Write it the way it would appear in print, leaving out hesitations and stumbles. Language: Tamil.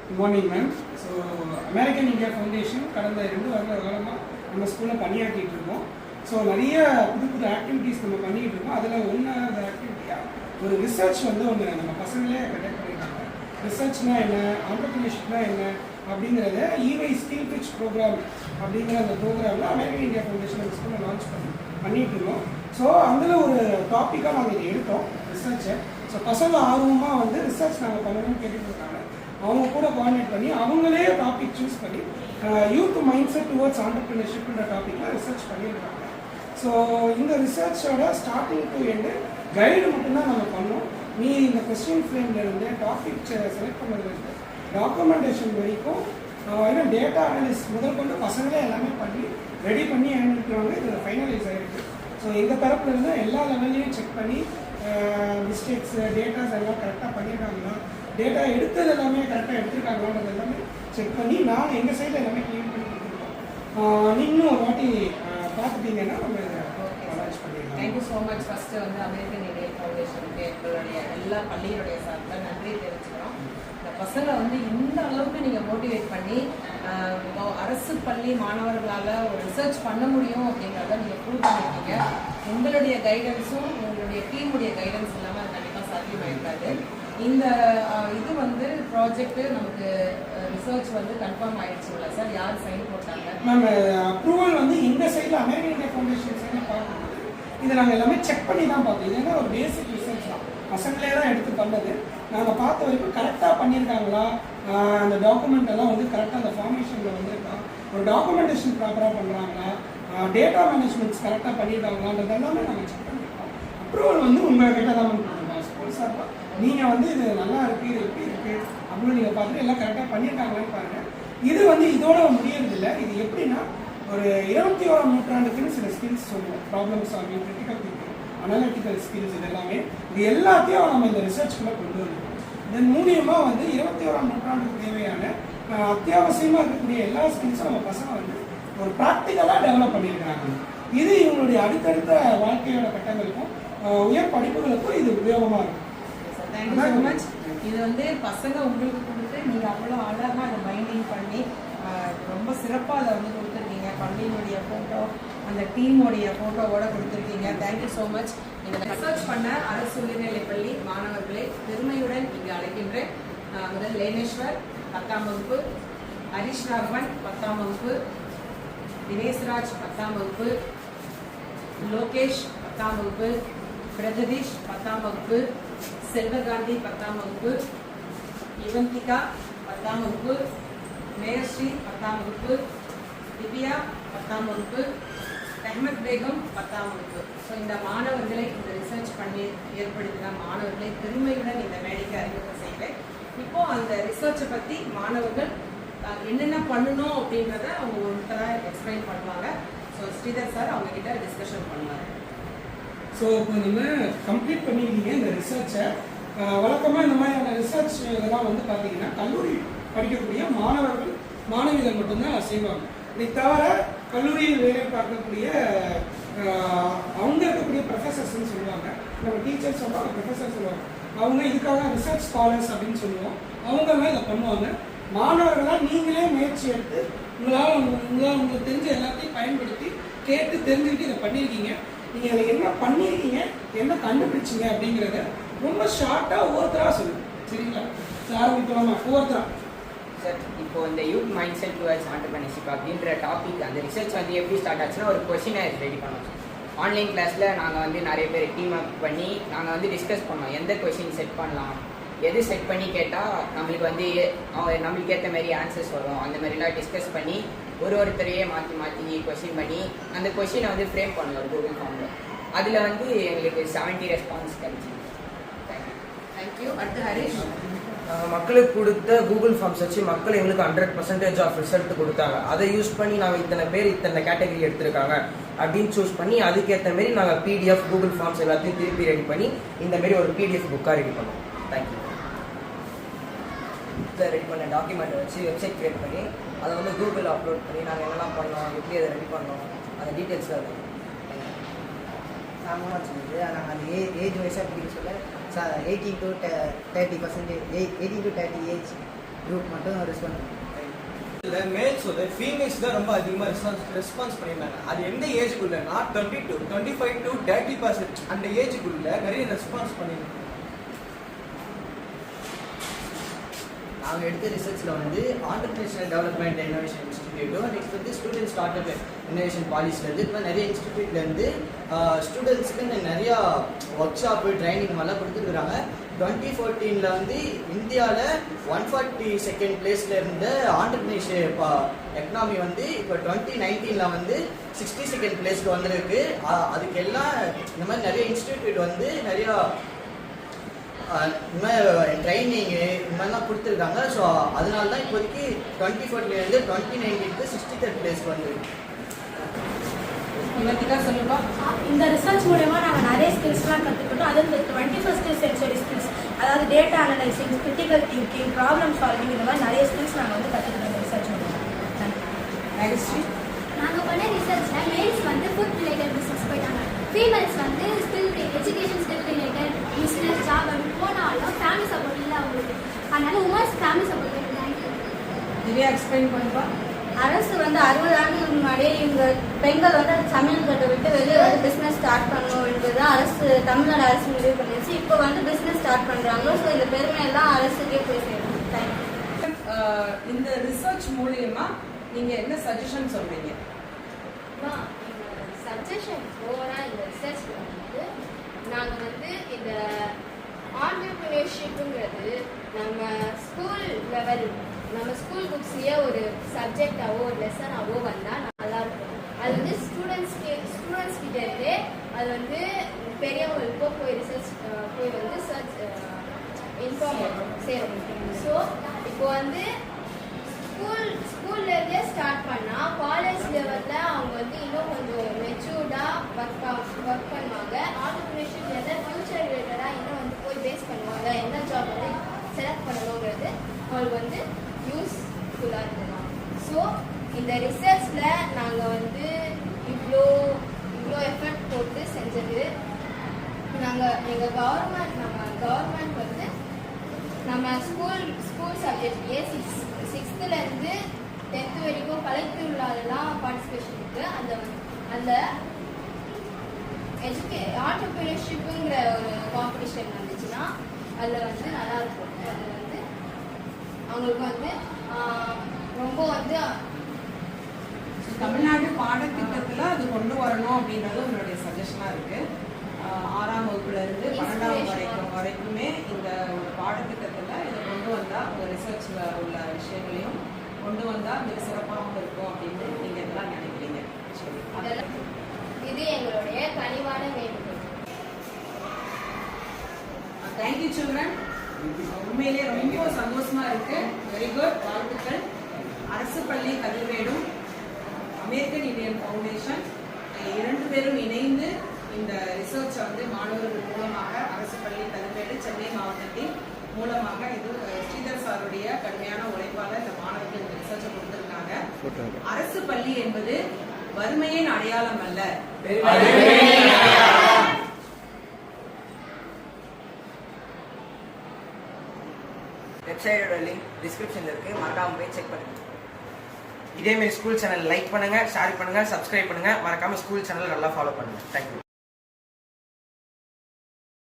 Good morning ma'am. So American India foundation கடந்த 2 வருட காலமாக நம்ம ஸ்கூலில் பணியாற்றிட்டு இருக்கோம். ஸோ நிறைய புது புது ஆக்டிவிட்டீஸ் நம்ம பண்ணிகிட்டு இருக்கோம். அதில் ஒன்றாவது ஆக்டிவிட்டியாக ஒரு ரிசர்ச் வந்து ஒன்று நம்ம பசங்களே கண்டக்ட் பண்ணியிருக்காங்க. ரிசர்ச்னா என்ன, ஆண்டர்பிரினர்ஷிப்னா என்ன அப்படிங்கிறத EY ஸ்கில் பிச் ப்ரோக்ராம் அப்படிங்கிற அந்த ப்ரோக்ராமில் அமெரிக்கன் இந்தியா ஃபவுண்டேஷன் அந்த ஸ்கூலில் லான்ச் பண்ணிட்டு இருக்கோம். ஸோ அதில் ஒரு டாப்பிக்காக நாங்கள் இதை எடுத்தோம் ரிசர்ச்சை. ஸோ பசங்க ஆர்வமாக வந்து ரிசர்ச் நாங்கள் பண்ணணும்னு கேட்டுட்டு இருக்காங்க. அவங்க கூட கோஆர்டினேட் பண்ணி அவங்களே டாபிக் சூஸ் பண்ணி யூத் மைண்ட் செட் டுவர்ட்ஸ் ஆண்டர்பிரினர்ஷிப்ன்ற டாப்பிக்கில் ரிசர்ச் பண்ணியிருக்காங்க. ஸோ இந்த ரிசர்ச்சோட ஸ்டார்டிங் டு எண்டு கைடு மட்டும்தான் நம்ம பண்ணோம். நீ இந்த கொஸ்டின் ஃப்ரேம்லேருந்து டாபிக் செலக்ட் பண்ணதுலேருந்து டாக்குமெண்டேஷன் வரைக்கும் ஏன்னா டேட்டா அனாலிசிஸ் முதல் கொண்டு பசங்களே எல்லாமே பண்ணி ரெடி பண்ணி அனுப்பிடுவாங்க. இதில் ஃபைனலைஸ் ஆகிருக்கு. ஸோ எங்கள் தரப்புலேருந்து எல்லா லெவல்லையும் செக் பண்ணி மிஸ்டேக்ஸ் டேட்டாஸ் எல்லாம் கரெக்டாக பண்ணியிருக்காங்களா, டேட்டா எடுத்தது எல்லாமே கரெக்டாக எடுத்துருக்காங்களான்றது எல்லாமே செக் பண்ணி நான் எங்கள் சைடில் எல்லாமே க்ளீன் பண்ணி கொடுத்துருக்கோம். நீங்களும் ஒரு வாட்டி பார்த்துட்டீங்கன்னா நம்ம லான்ச் பண்ணிடலாம். Thank you so much. ஃபஸ்ட்டு வந்து அமெரிக்கன் இந்தியா ஃபவுண்டேஷனுக்கு எங்களுடைய எல்லா பள்ளியுடைய சார்பில் நன்றி தெரிவிச்சுக்கிறோம். இந்த பசங்களை வந்து இந்த அளவுக்கு நீங்கள் மோட்டிவேட் பண்ணி அரசு பள்ளி மாணவர்களால் ஒரு ரிசர்ச் பண்ண முடியும் அப்படிங்கிறத நீங்கள் ப்ரூவ் பண்ணியிருக்கீங்க. உங்களுடைய கைடன்ஸும் உங்களுடைய டீமுடைய கைடன்ஸ் இல்லாமல் அது கண்டிப்பாக சாத்தியமாயிருக்காது. இந்த இது வந்து ப்ராஜெக்ட் நமக்கு ரிசர்ச் வந்து கன்ஃபார்ம் ஆயிடுச்சுங்களா சார்? யார் சைன் போட்டாங்க? மேம் அப்ரூவல் வந்து எங்கள் சைடில் அமெரிக்கன் இந்தியா ஃபவுண்டேஷன் சைடில் பார்க்கும்போது இதை நாங்கள் எல்லாமே செக் பண்ணி தான் பார்த்தோம். இது என்ன ஒரு பேசிக் ரிசர்ச் தான், பசங்களே தான் எடுத்து பண்ணது. நாங்கள் பார்த்த வரைக்கும் கரெக்டாக பண்ணியிருக்காங்களா, அந்த டாக்குமெண்ட் எல்லாம் வந்து கரெக்டாக அந்த ஃபார்மேஷனில் வந்திருக்கா, ஒரு டாக்குமெண்டேஷன் ப்ராப்பராக பண்ணுறாங்களா, டேட்டா மேனேஜ்மெண்ட்ஸ் கரெக்டாக பண்ணியிருக்காங்களான்றது எல்லாமே நாங்கள் செக் பண்ணியிருக்கோம். அப்ரூவல் வந்து உங்கள் கிட்ட தான் கொடுத்துருக்கோம். ஸ்கூல் சார்பாக நீங்கள் வந்து இது நல்லா இருக்குது, இது எப்படி இருக்குது அப்படின்னு நீங்கள் பார்த்துட்டு எல்லாம் கரெக்டாக பண்ணியிருக்காங்களான்னு பாருங்கள். இது வந்து இதோட முடியறதில்லை. இது எப்படின்னா ஒரு 21ஆம் நூற்றாண்டுக்குன்னு சில ஸ்கில்ஸ் சொல்லுவோம். Problem solving, critical thinking, analytical skills, இது எல்லாமே இது எல்லாத்தையும் நம்ம இந்த ரிசர்ச்குள்ளே கொண்டு வந்துருக்கோம். இதன் மூலியமாக வந்து 21ஆம் நூற்றாண்டுக்கு தேவையான அத்தியாவசியமாக இருக்கக்கூடிய எல்லா ஸ்கில்ஸும் நம்ம பசங்க வந்து ஒரு ப்ராக்டிக்கலாக டெவலப் பண்ணியிருக்காங்க. இது இவங்களுடைய அடுத்தடுத்த வாழ்க்கையோட கட்டங்களுக்கும் உயர் படிப்புகளுக்கும் இது உபயோகமாக இருக்கும். Thank you so much. இது வந்து பசங்க உங்களுக்கு கொடுத்து நீங்கள் அவ்வளோ அழகாக அதை பைண்டிங் பண்ணி ரொம்ப சிறப்பாக அதை வந்து கொடுத்துருக்கீங்க. பள்ளியினுடைய ஃபோட்டோ, அந்த டீமுடைய ஃபோட்டோவோட கொடுத்துருக்கீங்க. Thank you so much. இதை ரிசர்ச் பண்ண அரசு உயர்நிலைப்பள்ளி மாணவர்களை பெருமையுடன் இங்கே அழைக்கின்றேன். முதல் லேனேஸ்வர் 10ஆம் வகுப்பு, ஹரிஷ் ராகவன் 10ஆம் வகுப்பு, தினேஷ்ராஜ் 10ஆம் வகுப்பு, லோகேஷ் 10ஆம் வகுப்பு, பிரகதீஷ் 10ஆம் வகுப்பு, செல்வகாந்தி 10ஆம் வகுப்பு, யுவந்திகா 10ஆம் வகுப்பு, மேயஸ்ரீ 10ஆம் வகுப்பு, திவ்யா 10ஆம் வகுப்பு, அஹ்மத் பேகம் 10ஆம் வகுப்பு. ஸோ இந்த மாணவர்களை இந்த ரிசர்ச் பண்ணி ஏற்படுத்தின மாணவர்களை பெருமையுடன் இந்த மேடைக்கு அறிமுகம் செய்கிறேன். இப்போ அந்த ரிசர்ச்சை பற்றி மாணவர்கள் என்னென்ன பண்ணணும் அப்படின்றத அவங்க ஒருத்தராக எக்ஸ்பிளைன் பண்ணுவாங்க. ஸோ ஸ்ரீதர் சார் அவங்க கிட்ட டிஸ்கஷன் பண்ணுவாங்க. ஸோ இப்போ நீங்கள் கம்ப்ளீட் பண்ணியிருக்கீங்க இந்த ரிசர்ச்சை. வழக்கமாக இந்த மாதிரியான ரிசர்ச் இதெல்லாம் வந்து பார்த்தீங்கன்னா கல்லூரி படிக்கக்கூடிய மாணவர்கள் மாணவிகள் மட்டும்தான் செய்வாங்க. இதை தவிர கல்லூரியில் வேலை பார்க்கக்கூடிய அவங்க இருக்கக்கூடிய ப்ரொஃபஸர்ஸ்ன்னு சொல்லுவாங்க. நம்ம டீச்சர்ஸ் சொல்லுவாங்க, ப்ரொஃபஸர் சொல்லுவாங்க. அவங்க இதுக்காக ரிசர்ச் ஸ்காலர்ஸ் அப்படின்னு சொல்லுவோம். அவங்கெல்லாம் இதை பண்ணுவாங்க. மாணவர்களாக நீங்களே முயற்சி எடுத்து உங்களால் உங்களுக்கு தெரிஞ்ச எல்லாத்தையும் பயன்படுத்தி கேட்டு தெரிஞ்சுக்கிட்டு இதை பண்ணியிருக்கீங்க. நீங்கள் அதில் என்ன பண்ணியிருக்கீங்க, என்ன கண்டுபிடிச்சிங்க அப்படிங்கிறத ரொம்ப ஷார்ட்டாக ஒவ்வொருத்தராக சொல்லுங்கள். சரிங்களா? ஆரம்பிக்கலாமா? ஒவ்வொருத்தரா சார். இப்போ இந்த youth mind set towards entrepreneurship அப்படின்ற டாபிக் அந்த ரிசர்ச் வந்து எப்படி ஸ்டார்ட் ஆச்சுன்னா ஒரு கொஸ்டினை ரெடி பண்ணோம். ஆன்லைன் கிளாஸில் நாங்கள் வந்து நிறைய பேர் டீம் அப் பண்ணி நாங்கள் வந்து டிஸ்கஸ் பண்ணோம். எந்த கொஸ்டின் செட் பண்ணலாம், எது செட் பண்ணி கேட்டால் நம்மளுக்கு வந்து நம்மளுக்கு ஏற்ற மாதிரி ஆன்சர்ஸ் வரும், அந்த மாதிரிலாம் டிஸ்கஸ் பண்ணி ஒருத்தரையே மாற்றி மாற்றி கொஸ்டின் பண்ணி அந்த கொஸ்டினை வந்து ஃப்ரேம் பண்ணோம் ஒரு கூகுள் ஃபார்மில். அதில் வந்து எங்களுக்கு 70 ரெஸ்பான்ஸ் கிடைச்சி. தேங்க்யூ. அடுத்து ஹரிஷ். மக்களுக்கு கொடுத்த கூகுள் ஃபார்ம்ஸ் வச்சு மக்கள் எங்களுக்கு 100% ஆஃப் ரிசல்ட் கொடுத்தாங்க. அதை யூஸ் பண்ணி நாங்கள் இத்தனை பேர் இத்தனை கேட்டகரி எடுத்திருக்காங்க அப்படின்னு சூஸ் பண்ணி அதுக்கேற்ற மாரி நாங்கள் PDF கூகுள் ஃபார்ம்ஸ் எல்லாத்தையும் திருப்பி ரெடி பண்ணி இந்த மாரி ஒரு PDF புக்காக ரெடி பண்ணோம். தேங்க்யூ. ரெடி பண்ண டாக்குமெண்ட்டை வச்சு வெப்சைட் க்ரியேட் பண்ணி அதை வந்து கூகுளில் அப்லோட் பண்ணி நாங்கள் என்னெல்லாம் பண்ணோம், எப்படி அதை ரெடி பண்ணோம், அந்த டீட்டெயில்ஸில் அது சாமமாக சொல்லுது. நாங்கள் அந்த ஏஜ் வைஸாக பிடிக்க சொல்ல 18 to 30%, 18 to 30 ஏஜ் குரூப் மட்டும் ரெஸ்பான்ஸ் இல்லை மேல்ஸோட ஃபீமேல்ஸ் தான் ரொம்ப அதிகமாக ரெஸ்பான்ஸ் பண்ணியிருந்தாங்க. அது எந்த ஏஜுக்குள்ளனா 20 to 25 to 30% அந்த ஏஜுக்குள்ள நிறைய ரெஸ்பான்ஸ் பண்ணியிருந்தாங்க. நாங்கள் எடுத்த ரிசர்ச்சில் வந்து ஆண்டர்பிரினர்ஷியல் டெவலப்மெண்ட் இன்னோவேஷன் இன்ஸ்டிடியூட்டும் நெக்ஸ்ட் வந்து ஸ்டூடெண்ட் ஸ்டார்ட் அப் இன்னோவேஷன் பாலிசிலேருந்து இப்போ நிறைய இன்ஸ்டிடியூட்லேருந்து ஸ்டூடெண்ட்ஸுக்கு நிறையா ஒர்க் ஷாப்பு ட்ரைனிங் மாதிரிலாம் கொடுத்துருக்குறாங்க. 2014 வந்து இந்தியாவில் 142nd பிளேஸில் இருந்த ஆண்டர்பிரினர்ஷிப் எக்கனாமி வந்து இப்போ 2019 வந்து 62nd பிளேஸ்க்கு வந்திருக்கு. அதுக்கு எல்லாம் இந்த மாதிரி நிறைய இன்ஸ்டிடியூட் வந்து நிறையா இந்த மாதிரி ட்ரைனிங்கு இந்த மாதிரிலாம் கொடுத்துருக்காங்க. ஸோ அதனால தான் இப்போதைக்கு 2014 2019 63rd பிளேஸ்க்கு வந்துருக்கு. சொல்லுப்பா. இந்த ரிசர்ச் மூலமா நாங்கள் நிறைய ஸ்கில்ஸ்லாம் கற்றுக்கிட்டோம். அது இந்த 21st century ஸ்கில்ஸ், அதாவது data analysing, critical thinking, problem solving, இந்த மாதிரி நிறைய ஸ்கில்ஸ் நாங்கள் வந்து கற்றுக்கிட்டோம் இந்த ரிசர்ச் மூலமா. நெக்ஸ்ட் நாங்கள் பண்ண ரிசர்ச்சில் மேல்ஸ் வந்து ஃபுட் ரிலேட்டட் பிஸ்னஸ் போயிட்டாங்க, ஃபீமேல்ஸ் வந்து skill education skill related business job அப்படி போனாலும் ஃபேமிலி சப்போர்ட் இல்லை அவங்களுக்கு. அதனால women's family support thank you. Divya explain பண்ணுப்பா. அரசு வந்து 60 ஆண்டுகளுக்கு முன்னாடியே இவங்க பெண்கள் வந்து சமையல் கட்டை விட்டு வெளியே வந்து பிஸ்னஸ் ஸ்டார்ட் பண்ணணும் என்பது அரசு, தமிழ்நாடு அரசு முடிவு பண்ணிடுச்சு. இப்போ வந்து பிஸ்னஸ் ஸ்டார்ட் பண்ணுறாங்க. ஸோ இந்த பெருமையெல்லாம் அரசுக்கே போய் சேரும். தேங்க்யூ. இந்த ரிசர்ச் மூலியமா நீங்க என்ன சஜஷன் சொல்றீங்க? சஜஷன் ஓவராக இந்த ரிசர்ச் வந்து நாங்கள் வந்து இந்த ஆண்டர்பிரினர்ஷிப்புங்கிறது நம்ம ஸ்கூல் லெவல், நம்ம ஸ்கூல் புக்ஸ்லேயே ஒரு சப்ஜெக்டாவோ ஒரு லெசனாவோ வந்தால் நல்லாயிருக்கும். அது வந்து ஸ்டூடெண்ட்ஸ் கிட்ட இருந்தே அது வந்து பெரியவங்களுக்கோ போய் ரிசர்ச் போய் வந்து சர்ச் இன்ஃபார்ம் சேரும். ஸோ இப்போ வந்து ஸ்கூல்லேருந்தே ஸ்டார்ட் பண்ணால் காலேஜ் லெவலில் அவங்க வந்து இன்னும் கொஞ்சம் மெச்சூர்டாக ஒர்க் பண்ணுவாங்க. ஆண்டர்பிரினர்ஷிப் எதாவது ஃபியூச்சர் ரிலேட்டடாக இன்னும் வந்து போய் பேஸ் பண்ணுவாங்க. என்ன ஜாப் வந்து செலக்ட் பண்ணணுங்கிறது அவங்களுக்கு வந்து யூஸ்ஃபுல்லாக இருந்தது. ஸோ இந்த ரிசர்ச்சில் நாங்கள் வந்து இவ்வளோ எஃபர்ட் போட்டு செஞ்சது. எங்கள் கவர்மெண்ட் வந்து நம்ம ஸ்கூல் சப்ஜெக்ட்லேயே 6th-லேருந்து 10th வரைக்கும் கலெக்டிவ் விழாலெல்லாம் பார்ட்டிசிபேஷன் இருக்குது. அந்த ஆண்டர்பிரினர்ஷிப்புங்கிற ஒரு காம்படிஷன் வந்துச்சுன்னா அதில் வந்து நல்லாயிருக்கும். அது வந்து அவங்களுக்கு வந்து ரொம்ப வந்து தமிழ்நாடு பாடத்திட்டத்துல அது கொண்டு வரணும் அப்படின்றது உங்களுடைய சஜஷனா இருக்கு. 6ஆம் வகுப்புல இருந்து 12ஆம் வரைக்குமே இந்த ஒரு பாடத்திட்டத்துல இதை கொண்டு வந்தா உங்க ரிசர்ச்ல உள்ள விஷயங்களையும் கொண்டு வந்தா மிக சிறப்பாகவும் இருக்கும் அப்படின்னு நீங்க எல்லாம் நினைக்கிறீங்க. இது எங்களுடைய கனிவான வேண்டுகோள். Thank you children. உண்மையிலே ரொம்ப சந்தோஷமா இருக்கு. Very good. வாழ்த்துக்கள். அரசு பள்ளி கதிர்வேடும் அமெரிக்கன் இந்தியன் ஃபவுண்டேஷன் 2 பேரும் இணைந்து இந்த ரிசர்ச்சை வந்து மாணவர்கள் மூலமாக அரசு பள்ளி கதிர்வேடு சென்னை மாவட்டத்தின் மூலமாக இது ஸ்ரீதர் சாருடைய கடுமையான உழைப்பால இந்த மாணவர்கள் இந்த ரிசர்ச்சை கொடுத்திருக்காங்க. அரசு பள்ளி என்பது வறுமையின் அடையாளம் அல்ல. வெப்சைட்டோட லிங்க் டிஸ்கிரிப்ஷன்ல இருக்கு, மறக்காம போய் செக் பண்ணுங்க. இதே மாதிரி ஸ்கூல் சேனல் லைக் பண்ணுங்க, ஷேர் பண்ணுங்க, சப்ஸ்கிரைப் பண்ணுங்க, மறக்காம ஸ்கூல் சேனல் நல்லா ஃபாலோ பண்ணுங்க. தேங்க்யூ.